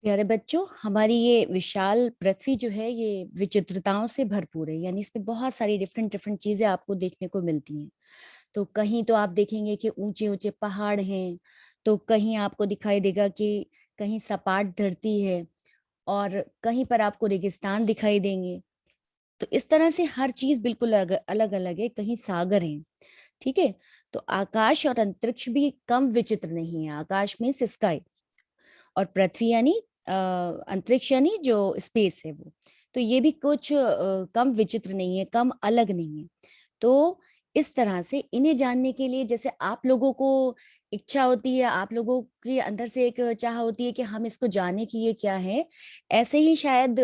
प्यारे बच्चों, हमारी ये विशाल पृथ्वी जो है ये विचित्रताओं से भरपूर है। यानी इसमें बहुत सारी डिफरेंट डिफरेंट चीजें आपको देखने को मिलती हैं। तो कहीं तो आप देखेंगे कि ऊंचे ऊंचे पहाड़ हैं, तो कहीं आपको दिखाई देगा कि कहीं सपाट धरती है, और कहीं पर आपको रेगिस्तान दिखाई देंगे। तो इस तरह से हर चीज बिल्कुल अलग अलग है। कहीं सागर है। ठीक है। तो आकाश और अंतरिक्ष भी कम विचित्र नहीं है। आकाश में स्काई, और पृथ्वी यानी अंतरिक्ष यानी जो स्पेस है वो। तो ये भी कुछ कम विचित्र नहीं है, कम अलग नहीं है। तो इस तरह से इन्हें जानने के लिए जैसे आप लोगों को इच्छा होती है, आप लोगों के अंदर से एक चाह होती है कि हम इसको जाने कि ये क्या है, ऐसे ही शायद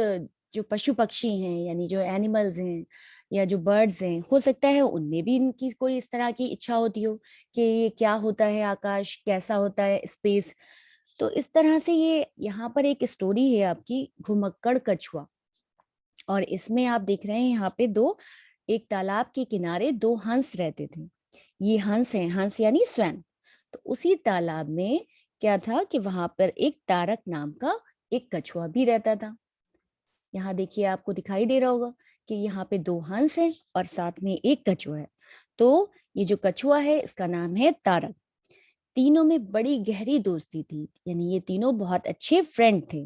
जो पशु पक्षी हैं यानी जो एनिमल्स हैं या जो बर्ड्स हैं, हो सकता है उनमें भी इनकी कोई इस तरह की इच्छा होती हो कि ये क्या होता है, आकाश कैसा होता है, स्पेस। तो इस तरह से ये यहाँ पर एक स्टोरी है आपकी घुमक्कड़ कछुआ। और इसमें आप देख रहे हैं यहाँ पे दो, एक तालाब के किनारे दो हंस रहते थे। ये हंस हैं, हंस यानी स्वैन। तो उसी तालाब में क्या था कि वहां पर एक तारक नाम का एक कछुआ भी रहता था। यहाँ देखिए, आपको दिखाई दे रहा होगा कि यहाँ पे दो हंस हैं और साथ में एक कछुआ है। तो ये जो कछुआ है इसका नाम है तारक। तीनों में बड़ी गहरी दोस्ती थी, यानी ये तीनों बहुत अच्छे फ्रेंड थे।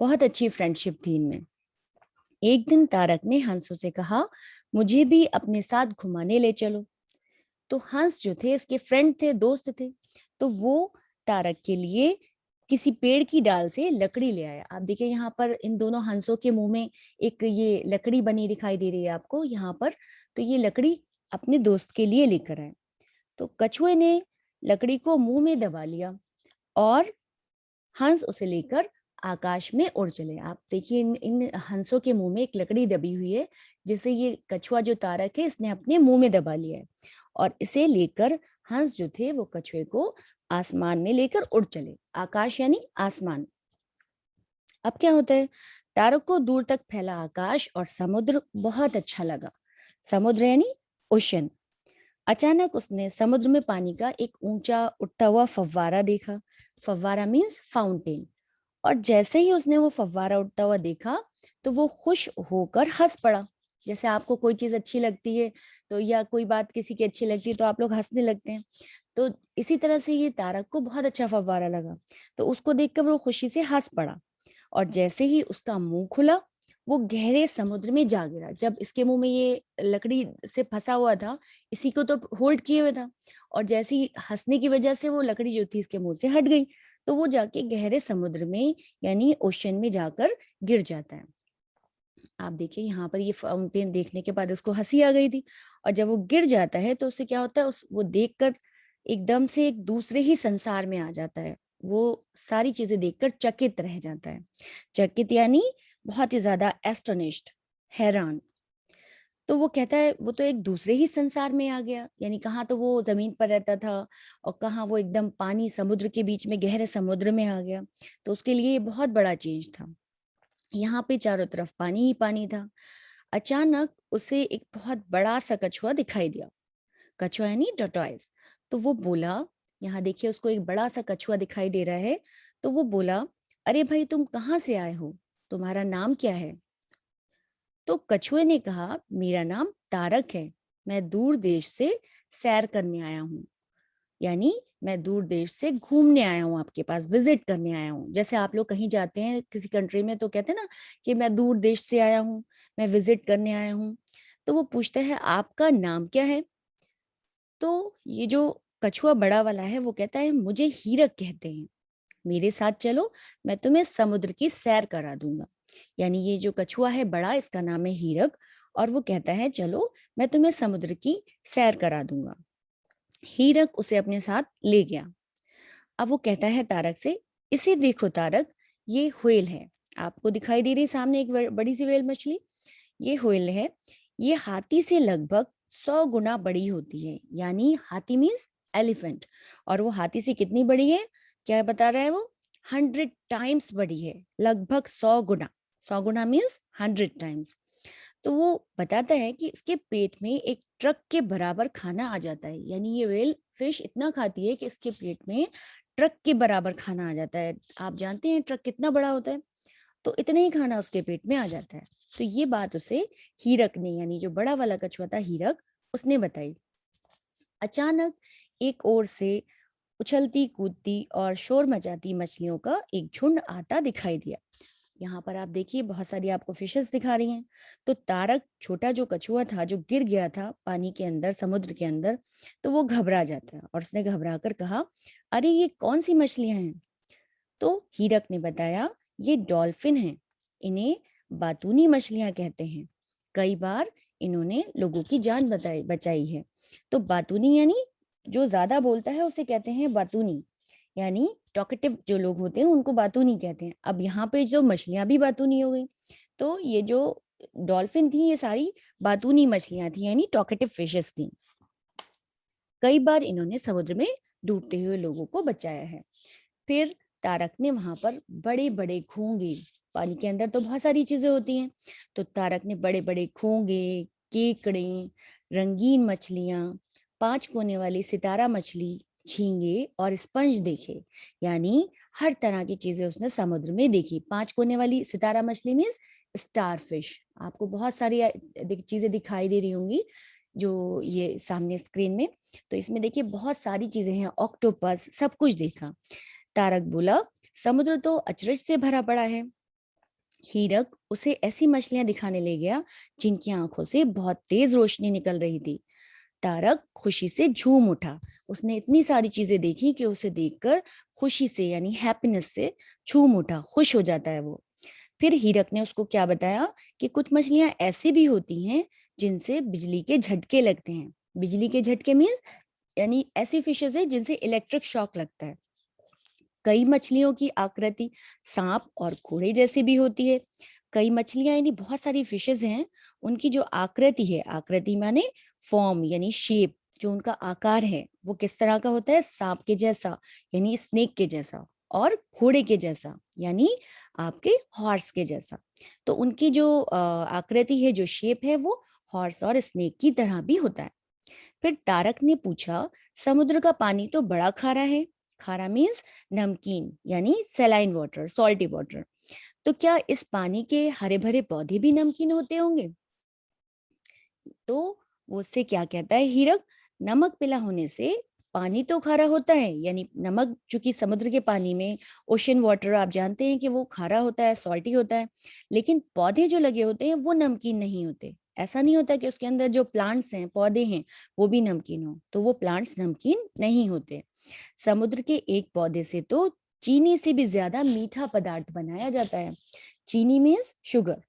बहुत अच्छी फ्रेंडशिप थी इनमें। एक दिन तारक ने हंसों से कहा, मुझे भी अपने साथ घुमाने ले चलो। तो हंस जो थे इसके फ्रेंड थे, दोस्त थे। तो वो तारक के लिए किसी पेड़ की डाल से लकड़ी ले आया। आप देखिए यहाँ पर इन दोनों हंसों के मुंह में एक ये लकड़ी बनी दिखाई दे रही है आपको यहाँ पर। तो ये लकड़ी अपने दोस्त के लिए लेकर आए। तो कछुए ने लकड़ी को मुंह में दबा लिया और हंस उसे लेकर आकाश में उड़ चले। आप देखिए इन हंसों के मुंह में एक लकड़ी दबी हुई है, जिसे ये कछुआ जो तारक है इसने अपने मुंह में दबा लिया है। और इसे लेकर हंस जो थे वो कछुए को आसमान में लेकर उड़ चले। आकाश यानी आसमान। अब क्या होता है, तारक को दूर तक फैला आकाश और समुद्र बहुत अच्छा लगा। समुद्र यानी ओशन। अचानक उसने समुद्र में पानी का एक ऊंचा उठता हुआ फव्वारा देखा। फव्वारा मीन्स फाउंटेन। और जैसे ही उसने वो फव्वारा उठता हुआ देखा, तो वो खुश होकर हंस पड़ा। जैसे आपको कोई चीज अच्छी लगती है, तो या कोई बात किसी की अच्छी लगती है तो आप लोग हंसने लगते हैं। तो इसी तरह से ये तारक को बहुत अच्छा फव्वारा लगा, तो उसको देखकर वो खुशी से हंस पड़ा। और जैसे ही उसका मुंह खुला, वो गहरे समुद्र में जा गिरा। जब इसके मुंह में ये लकड़ी से फंसा हुआ था, इसी को तो होल्ड किए हुए था। और जैसे ही हंसने की वजह से वो लकड़ी जो थी इसके मुंह से हट गई, तो वो जाके गहरे समुद्र में यानी ओशन में जाकर गिर जाता है। आप देखिए यहाँ पर ये फाउंटेन देखने के बाद उसको हंसी आ गई थी। और जब वो गिर जाता है तो उससे क्या होता है, उस वो देखकर एकदम से एक दूसरे ही संसार में आ जाता है। वो सारी चीजें देखकर चकित रह जाता है। चकित यानी बहुत ही ज्यादा एस्टोनिश्ड, हैरान। तो वो कहता है वो तो एक दूसरे ही संसार में आ गया। यानी कहाँ तो वो जमीन पर रहता था, और कहाँ वो एकदम पानी समुद्र के बीच में गहरे समुद्र में आ गया। तो उसके लिए ये बहुत बड़ा चेंज था। यहाँ पे चारों तरफ पानी ही पानी था। अचानक उसे एक बहुत बड़ा सा कछुआ दिखाई दिया। कछुआ यानी टॉर्टोइज। तो वो बोला, यहाँ देखिए उसको एक बड़ा सा कछुआ दिखाई दे रहा है। तो वो बोला, अरे भाई तुम कहाँ से आए हो, तुम्हारा नाम क्या है? तो कछुए ने कहा, मेरा नाम तारक है, मैं दूर देश से सैर करने आया हूँ। यानी मैं दूर देश से घूमने आया हूँ, आपके पास विजिट करने आया हूँ। जैसे आप लोग कहीं जाते हैं किसी कंट्री में तो कहते हैं ना कि मैं दूर देश से आया हूँ, मैं विजिट करने आया हूँ। तो वो पूछता है, आपका नाम क्या है? तो ये जो कछुआ बड़ा वाला है वो कहता है, मुझे हीरक कहते हैं, मेरे साथ चलो, मैं तुम्हें समुद्र की सैर करा दूंगा। यानी ये जो कछुआ है बड़ा, इसका नाम है हीरक। और वो कहता है, चलो मैं तुम्हें समुद्र की सैर करा दूंगा। हीरक उसे अपने साथ ले गया। अब वो कहता है तारक से, इसे देखो तारक, ये व्हेल है। आपको दिखाई दे रही सामने एक बड़ी सी व्हेल मछली, ये व्हेल है। ये हाथी से लगभग 100 गुना बड़ी होती है। यानी हाथी मीन्स एलिफेंट। और वो हाथी से कितनी बड़ी है, क्या बता रहा है वो? 100 टाइम्स बड़ी है, लगभग 100 गुना। 100 गुना मीन्स 100 टाइम्स। तो वो बताता है कि इसके पेट में एक ट्रक के बराबर खाना आ जाता है। यानी ये व्हेल फिश इतना खाती है कि इसके पेट में ट्रक के बराबर खाना आ जाता है। आप जानते हैं ट्रक कितना बड़ा होता है, तो इतना ही खाना उसके पेट में आ जाता है। तो ये बात उसे हीरक ने, यानी जो बड़ा वाला कछुआ था हीरक, उसने बताई। अचानक एक ओर से उछलती कूदती और शोर मचाती मछलियों का एक झुंड आता दिखाई दिया। यहाँ पर आप देखिए बहुत सारी आपको फिशेस दिखा रही हैं। तो तारक, छोटा जो कछुआ था जो गिर गया था पानी के अंदर, समुद्र के अंदर, तो वो घबरा जाता है और उसने घबरा कर कहा, अरे ये कौन सी मछलियां हैं? तो हीरक ने बताया, ये डॉल्फिन हैं। इन्हें बातूनी मछलियां कहते हैं। कई बार इन्होंने लोगों की जान बचाई है। तो बातूनी यानी जो ज्यादा बोलता है उसे कहते हैं बातूनी, यानी टॉकेटिव जो लोग होते हैं उनको बातूनी कहते हैं। अब यहाँ पे जो मछलियां भी बातूनी हो गई, तो ये जो डॉल्फिन थी ये सारी बातूनी मछलियां थी, यानी टॉकेटिव फिशेस थी। कई बार इन्होंने समुद्र में डूबते हुए लोगों को बचाया है। फिर तारक ने वहां पर बड़े बड़े घोंगे, पानी के अंदर तो बहुत सारी चीजें होती हैं, तो तारक ने बड़े बड़े घोंगे, केकड़े, रंगीन मछलियां, 5 कोने वाली सितारा मछली, झींगे और स्पंज देखे। यानी हर तरह की चीजें उसने समुद्र में देखी। 5 कोने वाली सितारा मछली मीन्स स्टार फिश। आपको बहुत सारी चीजें दिखाई दे रही होंगी जो ये सामने स्क्रीन में। तो इसमें देखिए बहुत सारी चीजें हैं, ऑक्टोपस, सब कुछ देखा। तारक बोला, समुद्र तो अचरज से भरा पड़ा है। हीरक उसे ऐसी मछलियां दिखाने ले गया जिनकी आंखों से बहुत तेज रोशनी निकल रही थी। तारक खुशी से झूम उठा। उसने इतनी सारी चीजें देखी कि उसे देखकर खुशी से, यानी हैप्पीनेस से झूम उठा, खुश हो जाता है वो। फिर हीरक ने उसको क्या बताया कि कुछ मछलियां ऐसी भी होती हैं जिनसे बिजली के झटके लगते हैं। बिजली के झटके मीन्स यानी ऐसी फिशेज है जिनसे इलेक्ट्रिक शॉक लगता है। कई मछलियों की आकृति सांप और घोड़े जैसी भी होती है। कई मछलियां यानी बहुत सारी फिशेज हैं, उनकी जो आकृति है, आकृति माने फॉर्म यानी शेप, जो उनका आकार है वो किस तरह का होता है, सांप के जैसा यानी स्नेक के जैसा, और घोड़े के जैसा यानी आपके हॉर्स के जैसा। तो उनकी जो आकृति है, जो शेप है, वो हॉर्स और स्नेक की तरह भी होता है। फिर तारक ने पूछा, समुद्र का पानी तो बड़ा खारा है। खारा मीन्स नमकीन, यानी सेलाइन वाटर, सॉल्टी वाटर। तो क्या इस पानी के हरे भरे पौधे भी नमकीन होते होंगे? तो वो उससे क्या कहता है हीरक, नमक पिला होने से पानी तो खारा होता है, यानी नमक चूंकि समुद्र के पानी में, ओशन वाटर आप जानते हैं कि वो खारा होता है, सॉल्टी होता है, लेकिन पौधे जो लगे होते हैं वो नमकीन नहीं होते। ऐसा नहीं होता कि उसके अंदर जो प्लांट्स हैं, पौधे हैं, वो भी नमकीन हो, तो वो प्लांट्स नमकीन नहीं होते। समुद्र के एक पौधे से तो चीनी से भी ज्यादा मीठा पदार्थ बनाया जाता है। चीनी मीन्स शुगर,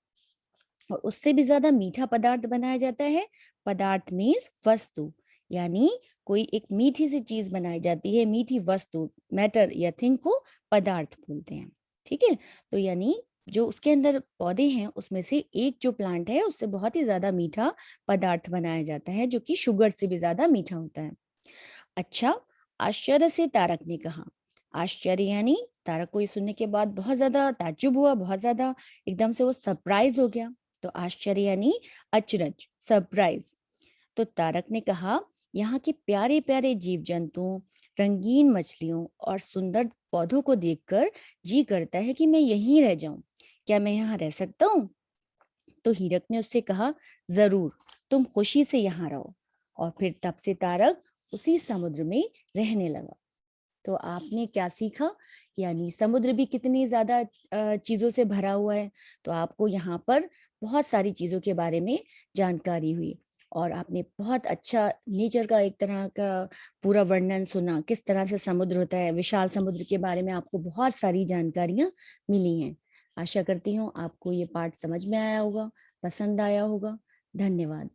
और उससे भी ज्यादा मीठा पदार्थ बनाया जाता है। पदार्थ मीन्स वस्तु, यानी कोई एक मीठी सी चीज बनाई जाती है, मीठी वस्तु, मैटर या थिंग को पदार्थ बोलते हैं। ठीक है, तो यानी जो उसके अंदर पौधे हैं उसमें से एक जो प्लांट है उससे बहुत ही ज्यादा मीठा पदार्थ बनाया जाता है, जो कि शुगर से भी ज्यादा मीठा होता है। अच्छा, आश्चर्य से तारक ने कहा। आश्चर्य यानी तारक को ये सुनने के बाद बहुत ज्यादा ताज्जुब हुआ, बहुत ज्यादा एकदम से वो सरप्राइज हो गया। तो आश्चर्य यानी अचरज, सरप्राइज। तो तारक ने कहा, यहाँ के प्यारे प्यारे जीव जंतुओं, रंगीन मछलियों और सुंदर पौधों को देखकर जी करता है कि मैं यहीं रह जाऊं। क्या मैं यहाँ रह सकता हूँ? तो हीरक ने उससे कहा, जरूर, तुम खुशी से यहाँ रहो। और फिर तब से तारक उसी समुद्र में रहने लगा। तो आपने क्या सीखा, यानी समुद्र भी कितनी ज्यादा चीजों से भरा हुआ है। तो आपको यहाँ पर बहुत सारी चीजों के बारे में जानकारी हुई, और आपने बहुत अच्छा नेचर का एक तरह का पूरा वर्णन सुना, किस तरह से समुद्र होता है। विशाल समुद्र के बारे में आपको बहुत सारी जानकारियां मिली हैं। आशा करती हूँ आपको ये पाठ समझ में आया होगा, पसंद आया होगा। धन्यवाद।